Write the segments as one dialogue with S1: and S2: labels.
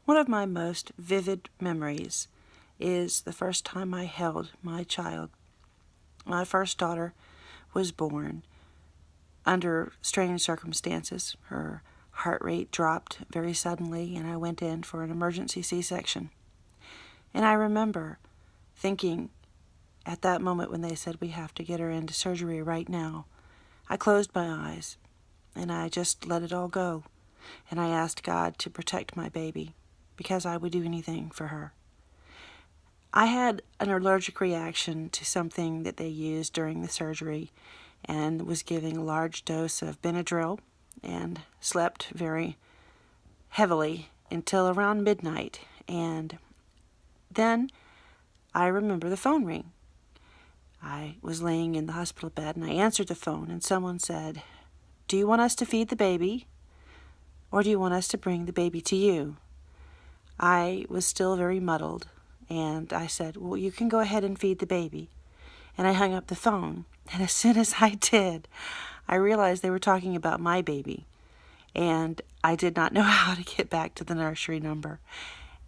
S1: One of my most vivid memories is the first time I held my child. My first daughter was born under strange circumstances. Her heart rate dropped very suddenly, and I went in for an emergency C-section. And I remember thinking at that moment when they said we have to get her into surgery right now, I closed my eyes and I just let it all go. And I asked God to protect my baby because I would do anything for her. I had an allergic reaction to something that they used during the surgery and was giving a large dose of Benadryl and slept very heavily until around midnight. And then I remember the phone ring. I was laying in the hospital bed and I answered the phone and someone said, "Do you want us to feed the baby or do you want us to bring the baby to you?" I was still very muddled and I said, "Well, you can go ahead and feed the baby." And I hung up the phone. And as soon as I did, I realized they were talking about my baby. And I did not know how to get back to the nursery number.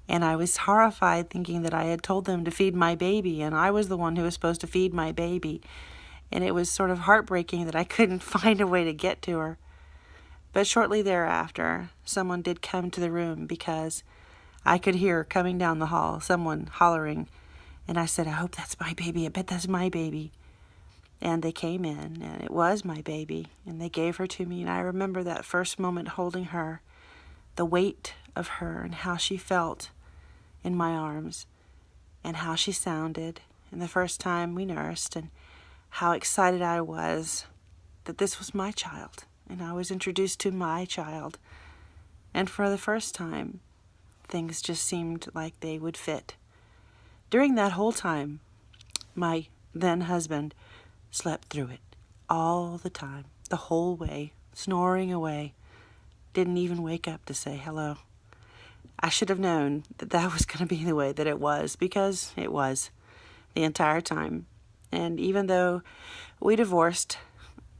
S1: And I was horrified thinking that I had told them to feed my baby and I was the one who was supposed to feed my baby. And it was sort of heartbreaking that I couldn't find a way to get to her. But shortly thereafter, someone did come to the room because I could hear coming down the hall someone hollering. And I said, "I hope that's my baby. I bet that's my baby." And they came in and it was my baby. And they gave her to me. And I remember that first moment holding her, the weight of her and how she felt in my arms and how she sounded, and the first time we nursed, and how excited I was that this was my child and I was introduced to my child. And for the first time, things just seemed like they would fit. During that whole time, my then husband slept through it all the time, the whole way, snoring away, didn't even wake up to say hello. I should have known that that was going to be the way that it was, because it was the entire time. And even though we divorced,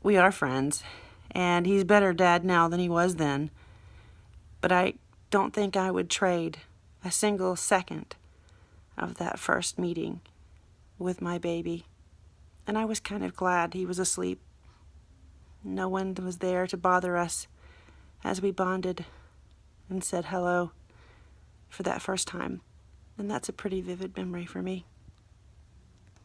S1: we are friends, and he's better dad now than he was then. But I don't think I would trade a single second of that first meeting with my baby. And I was kind of glad he was asleep. No one was there to bother us as we bonded and said hello for that first time. And that's a pretty vivid memory for me.